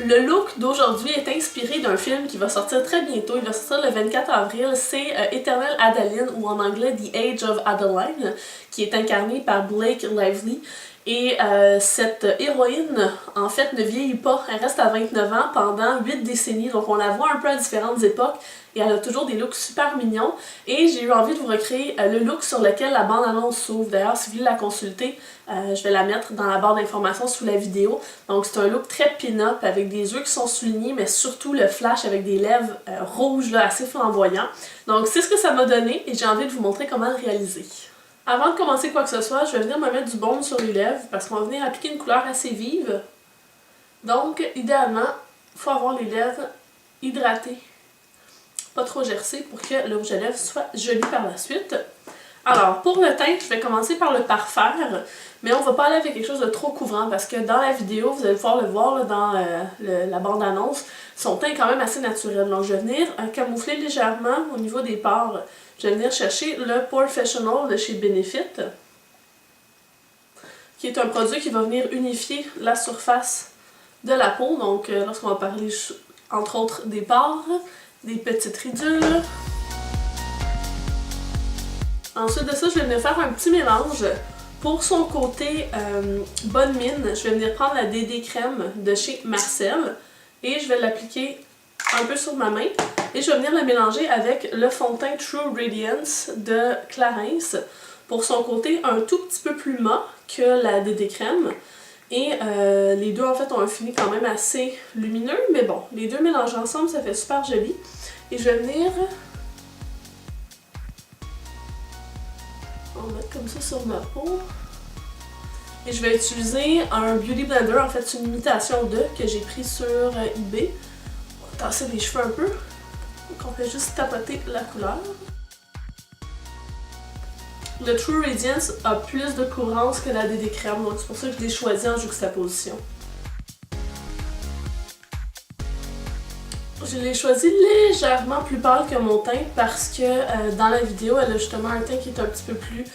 Le look d'aujourd'hui est inspiré d'un film qui va sortir très bientôt. Il va sortir le 24 avril. C'est Eternal Adeline, ou en anglais The Age of Adeline, qui est incarné par Blake Lively. Et cette héroïne, en fait, ne vieillit pas. Elle reste à 29 ans pendant 8 décennies. Donc on la voit un peu à différentes époques. Et elle a toujours des looks super mignons. Et j'ai eu envie de vous recréer le look sur lequel la bande-annonce s'ouvre. D'ailleurs, si vous voulez la consulter, je vais la mettre dans la barre d'informations sous la vidéo. Donc c'est un look très pin-up avec des yeux qui sont soulignés, mais surtout le flash avec des lèvres rouges là, assez flamboyants. Donc c'est ce que ça m'a donné et j'ai envie de vous montrer comment le réaliser. Avant de commencer quoi que ce soit, je vais venir me mettre du baume sur les lèvres parce qu'on va venir appliquer une couleur assez vive. Donc idéalement, il faut avoir les lèvres hydratées, pas trop gercées pour que le rouge à lèvres soit joli par la suite. Alors, pour le teint, je vais commencer par le parfaire, mais on va pas aller avec quelque chose de trop couvrant parce que dans la vidéo, vous allez pouvoir le voir là, dans la bande-annonce, son teint est quand même assez naturel. Donc, je vais venir camoufler légèrement au niveau des pores. Je vais venir chercher le Porefessional de chez Benefit, qui est un produit qui va venir unifier la surface de la peau. Donc, lorsqu'on va parler, entre autres, des pores, des petites ridules. Ensuite de ça, je vais venir faire un petit mélange. Pour son côté bonne mine, je vais venir prendre la DD Crème de chez Marcel et je vais l'appliquer un peu sur ma main. Et je vais venir la mélanger avec le fond de teint True Radiance de Clarins. Pour son côté un tout petit peu plus mat que la DD Crème. Et les deux en fait ont un fini quand même assez lumineux, mais bon, les deux mélangés ensemble, ça fait super joli. Et je vais venir en mettre comme ça sur ma peau. Et je vais utiliser un Beauty Blender, en fait c'est une imitation de que j'ai pris sur eBay. On va tasser les cheveux un peu. Donc on fait juste tapoter la couleur. Le True Radiance a plus de courance que la DD Crème, donc c'est pour ça que je l'ai choisi en juxtaposition. Je l'ai choisi légèrement plus pâle que mon teint parce que dans la vidéo, elle a justement un teint qui est un petit peu plus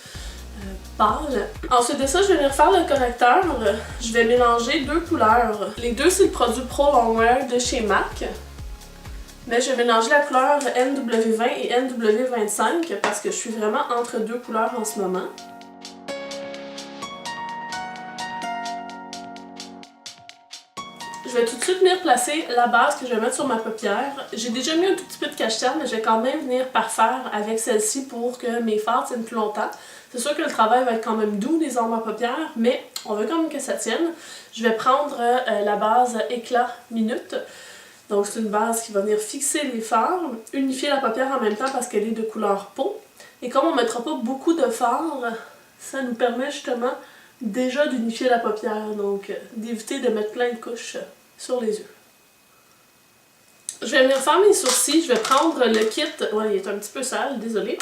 pâle. Ensuite de ça, je vais venir faire le correcteur. Je vais mélanger deux couleurs. Les deux, c'est le produit Pro Longwear de chez MAC. Mais je vais mélanger la couleur NW20 et NW25 parce que je suis vraiment entre deux couleurs en ce moment. Je vais tout de suite venir placer la base que je vais mettre sur ma paupière. J'ai déjà mis un tout petit peu de cache-cerne, mais je vais quand même venir parfaire avec celle-ci pour que mes fards tiennent plus longtemps. C'est sûr que le travail va être quand même doux des ombres à paupières, mais on veut quand même que ça tienne. Je vais prendre la base Éclat Minute. Donc c'est une base qui va venir fixer les fards, unifier la paupière en même temps parce qu'elle est de couleur peau. Et comme on ne mettra pas beaucoup de fards, ça nous permet justement déjà d'unifier la paupière, donc d'éviter de mettre plein de couches sur les yeux. Je vais venir faire mes sourcils, je vais prendre le kit, ouais il est un petit peu sale, désolée.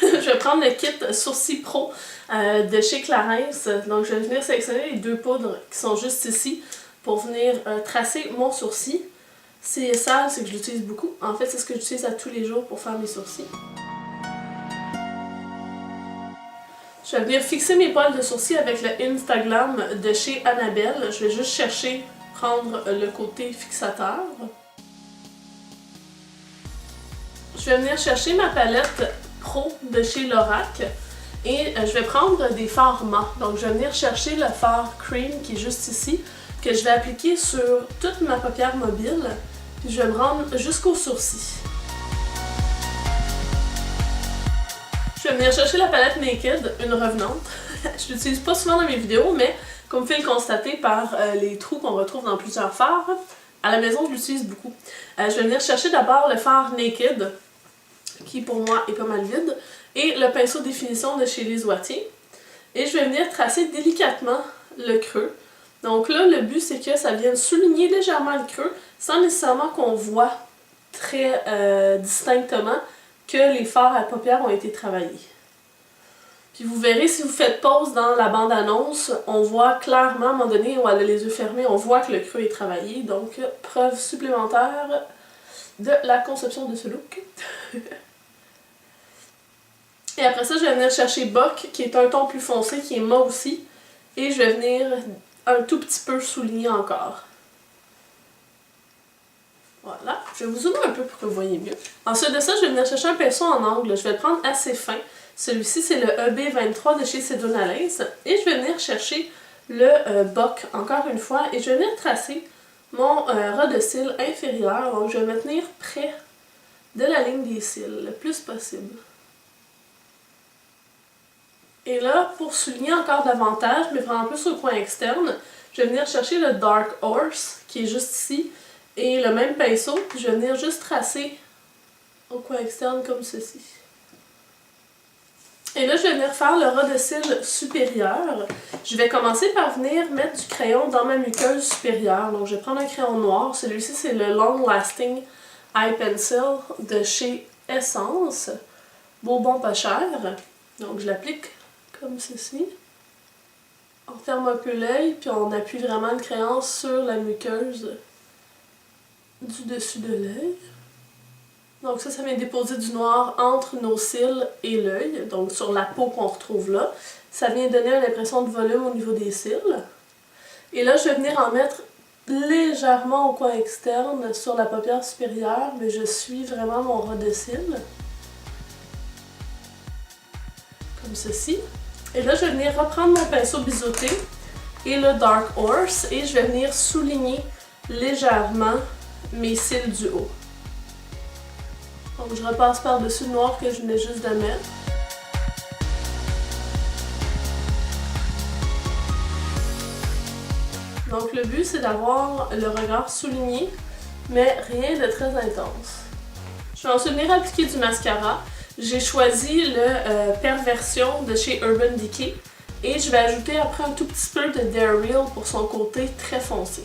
Je vais prendre le kit Sourcils Pro de chez Clarins, donc je vais venir sélectionner les deux poudres qui sont juste ici pour venir tracer mon sourcil. C'est sale, c'est que je l'utilise beaucoup. En fait, c'est ce que j'utilise à tous les jours pour faire mes sourcils. Je vais venir fixer mes poils de sourcils avec le Instaglam de chez Annabelle. Je vais juste chercher, prendre le côté fixateur. Je vais venir chercher ma palette Pro de chez Lorac. Et je vais prendre des fards mat. Donc je vais venir chercher le fard cream qui est juste ici, que je vais appliquer sur toute ma paupière mobile. Puis je vais me rendre jusqu'au sourcil. Je vais venir chercher la palette Naked, une revenante. Je l'utilise pas souvent dans mes vidéos, mais comme vous pouvez le constater par les trous qu'on retrouve dans plusieurs fards, à la maison je l'utilise beaucoup. Je vais venir chercher d'abord le fard Naked, qui pour moi est pas mal vide, et le pinceau définition de chez Les Oitiers. Et je vais venir tracer délicatement le creux. Donc là, le but c'est que ça vienne souligner légèrement le creux, sans nécessairement qu'on voit très distinctement que les fards à paupières ont été travaillés. Puis vous verrez, si vous faites pause dans la bande-annonce, on voit clairement, à un moment donné, où elle a les yeux fermés, on voit que le creux est travaillé. Donc, preuve supplémentaire de la conception de ce look. Et après ça, je vais venir chercher Bock, qui est un ton plus foncé, qui est mat aussi. Et je vais venir un tout petit peu souligner encore. Voilà, je vais vous zoomer un peu pour que vous voyez mieux. Ensuite de ça, je vais venir chercher un pinceau en angle. Je vais le prendre assez fin. Celui-ci, c'est le EB23 de chez Sedonalaise. Et je vais venir chercher le boc, encore une fois. Et je vais venir tracer mon ras de cils inférieur. Donc, je vais me tenir près de la ligne des cils, le plus possible. Et là, pour souligner encore davantage, mais vraiment plus au coin externe, je vais venir chercher le Dark Horse, qui est juste ici, et le même pinceau, puis je vais venir juste tracer au coin externe comme ceci. Et là, je vais venir faire le ras de cils supérieur. Je vais commencer par venir mettre du crayon dans ma muqueuse supérieure. Donc, je vais prendre un crayon noir. Celui-ci, c'est le Long Lasting Eye Pencil de chez Essence. Beau bon pas cher. Donc, je l'applique comme ceci. On ferme un peu l'œil, puis on appuie vraiment le crayon sur la muqueuse du dessus de l'œil. Donc ça vient déposer du noir entre nos cils et l'œil, donc sur la peau qu'on retrouve là. Ça vient donner une impression de volume au niveau des cils. Et là, je vais venir en mettre légèrement au coin externe sur la paupière supérieure, mais je suis vraiment mon ras de cils. Comme ceci. Et là, je vais venir reprendre mon pinceau biseauté et le Dark Horse et je vais venir souligner légèrement mes cils du haut. Donc, je repasse par-dessus le noir que je venais juste de mettre. Donc, le but, c'est d'avoir le regard souligné, mais rien de très intense. Je vais ensuite venir appliquer du mascara. J'ai choisi le Perversion de chez Urban Decay et je vais ajouter après un tout petit peu de Dare Real pour son côté très foncé.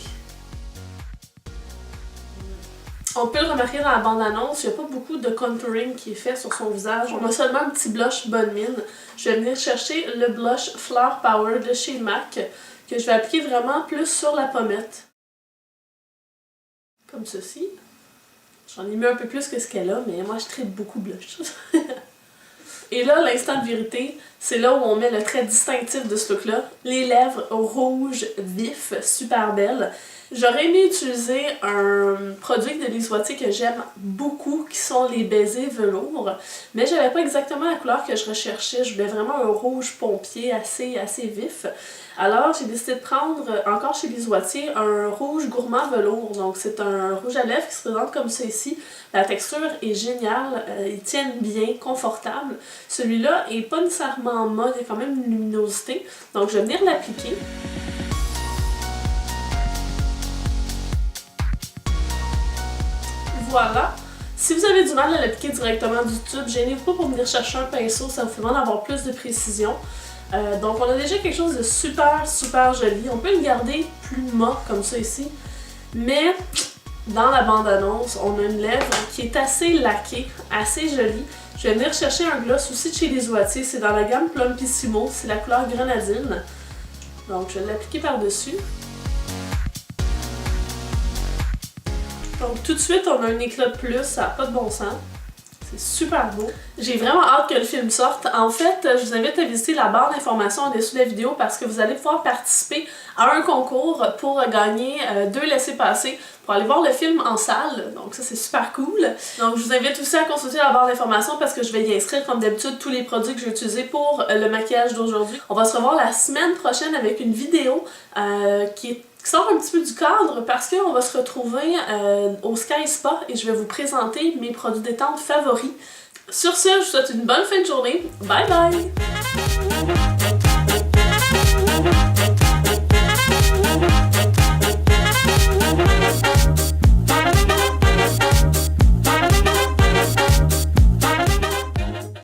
On peut le remarquer dans la bande-annonce, il n'y a pas beaucoup de contouring qui est fait sur son visage. On a seulement un petit blush bonne mine. Je vais venir chercher le blush Flower Power de chez MAC que je vais appliquer vraiment plus sur la pommette. Comme ceci. J'en ai mis un peu plus que ce qu'elle a, mais moi je traite beaucoup blush. Et là, l'instant de vérité, c'est là où on met le trait distinctif de ce look-là. Les lèvres rouges vifs, super belles. J'aurais aimé utiliser un produit de Lise Wattier que j'aime beaucoup, qui sont les baisers velours. Mais j'avais pas exactement la couleur que je recherchais. Je voulais vraiment un rouge pompier assez vif. Alors, j'ai décidé de prendre, encore chez Lise Wattier, un rouge gourmand velours. Donc, c'est un rouge à lèvres qui se présente comme ceci. La texture est géniale, ils tiennent bien, confortable. Celui-là est pas nécessairement mode, il y a quand même une luminosité. Donc, je vais venir l'appliquer. Voilà. Si vous avez du mal à l'appliquer directement du tube, gênez-vous pas pour venir chercher un pinceau, ça vous fait vraiment avoir plus de précision. Donc on a déjà quelque chose de super joli. On peut le garder plus mat comme ça ici, mais dans la bande-annonce, on a une lèvre qui est assez laquée, assez jolie. Je vais venir chercher un gloss aussi de chez Lise Wattier, c'est dans la gamme Plumpissimo, c'est la couleur grenadine. Donc je vais l'appliquer par-dessus. Donc tout de suite, on a un éclat de plus, ça n'a pas de bon sens. C'est super beau. J'ai vraiment hâte que le film sorte. En fait, je vous invite à visiter la barre d'informations en dessous de la vidéo parce que vous allez pouvoir participer à un concours pour gagner 2 laissez-passer pour aller voir le film en salle. Donc ça, c'est super cool. Donc je vous invite aussi à consulter la barre d'informations parce que je vais y inscrire comme d'habitude tous les produits que je vais utiliser pour le maquillage d'aujourd'hui. On va se revoir la semaine prochaine avec une vidéo qui sort un petit peu du cadre parce qu'on va se retrouver au Sky Spa et je vais vous présenter mes produits détente favoris. Sur ce, je vous souhaite une bonne fin de journée. Bye bye!